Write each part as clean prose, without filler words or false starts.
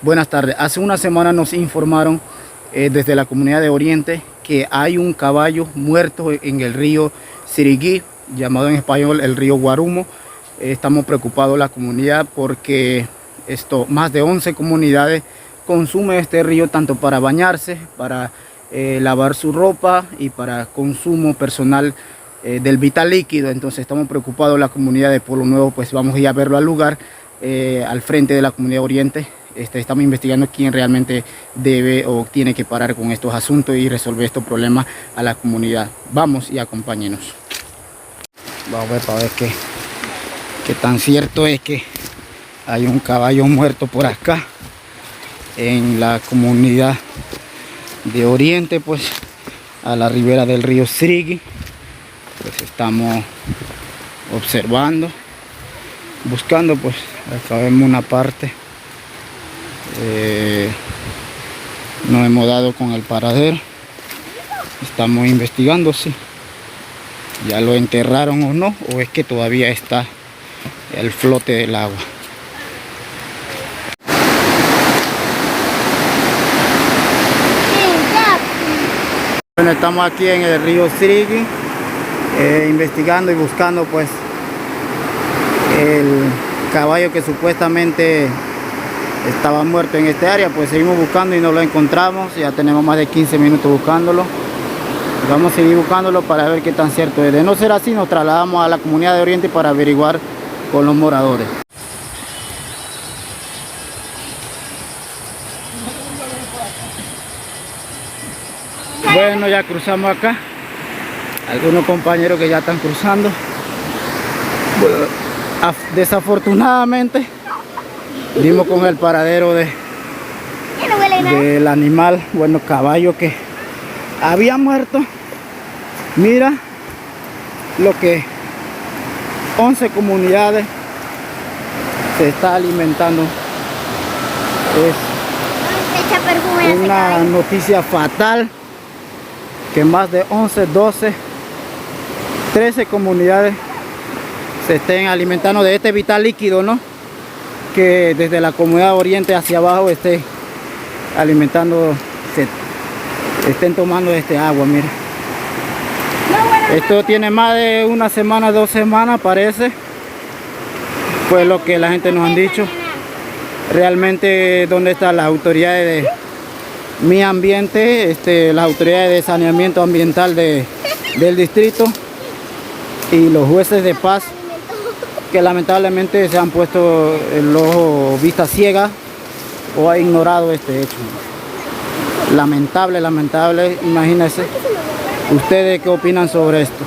Buenas tardes. Hace una semana nos informaron desde la comunidad de Oriente que hay un caballo muerto en el río Siriguí, llamado en español el río Guarumo. Estamos preocupados la comunidad porque más de 11 comunidades consumen este río tanto para bañarse, para lavar su ropa y para consumo personal del vital líquido. Entonces estamos preocupados la comunidad de Pueblo Nuevo, pues vamos a ir a verlo al lugar, al frente de la comunidad Oriente. Estamos investigando quién realmente debe o tiene que parar con estos asuntos y resolver estos problemas a la comunidad. Vamos y acompáñenos. Vamos a ver para ver qué tan cierto es que hay un caballo muerto por acá en la comunidad de Oriente, pues a la ribera del río Siriguí. Pues estamos observando, buscando, pues acá vemos una parte. No hemos dado con el paradero. Estamos investigando si ya lo enterraron o no, o es que todavía está el flote del agua. Bueno, estamos aquí en el río Siriguí, investigando y buscando pues el caballo que supuestamente estaba muerto en este área. Pues seguimos buscando y no lo encontramos. Ya tenemos más de 15 minutos buscándolo. Vamos a seguir buscándolo para ver qué tan cierto es. De no ser así, nos trasladamos a la comunidad de Oriente para averiguar con los moradores. Bueno, ya cruzamos acá. Algunos compañeros que ya están cruzando. Bueno, desafortunadamente dimos con el paradero del animal, bueno, caballo que había muerto. Mira lo que 11 comunidades se está alimentando. Es una noticia fatal que más de 11, 12, 13 comunidades se estén alimentando de este vital líquido, ¿no? Que desde la comunidad Oriente hacia abajo esté alimentando, estén tomando este agua. Mira, esto tiene más de una semana, 2 semanas parece, fue lo que la gente nos han dicho. Realmente, ¿dónde están las autoridades de mi ambiente, las autoridades de saneamiento ambiental del distrito y los jueces de paz, que lamentablemente se han puesto el ojo vista ciega o ha ignorado este hecho? Lamentable, lamentable. Imagínense. ¿Ustedes qué opinan sobre esto?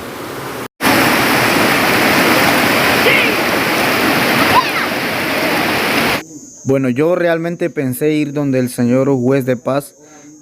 Bueno, yo realmente pensé ir donde el señor juez de paz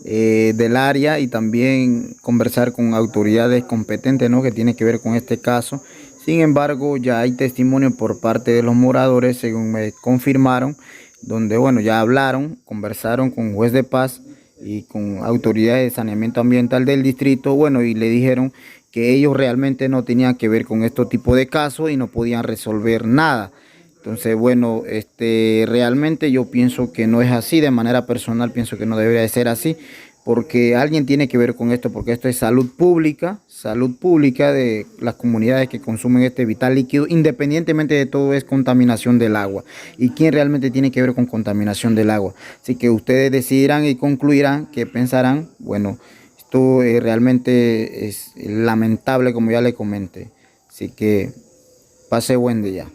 del área y también conversar con autoridades competentes, ¿no?, que tiene que ver con este caso. Sin embargo, ya hay testimonio por parte de los moradores, según me confirmaron, donde, bueno, ya hablaron, conversaron con juez de paz y con autoridades de saneamiento ambiental del distrito, bueno, y le dijeron que ellos realmente no tenían que ver con este tipo de casos y no podían resolver nada. Entonces, bueno, realmente yo pienso que no es así. De manera personal pienso que no debería de ser así, porque alguien tiene que ver con esto, porque esto es salud pública de las comunidades que consumen este vital líquido. Independientemente de todo, es contaminación del agua. ¿Y quién realmente tiene que ver con contaminación del agua? Así que ustedes decidirán y concluirán qué pensarán. Bueno, esto realmente es lamentable, como ya le comenté. Así que pase buen día.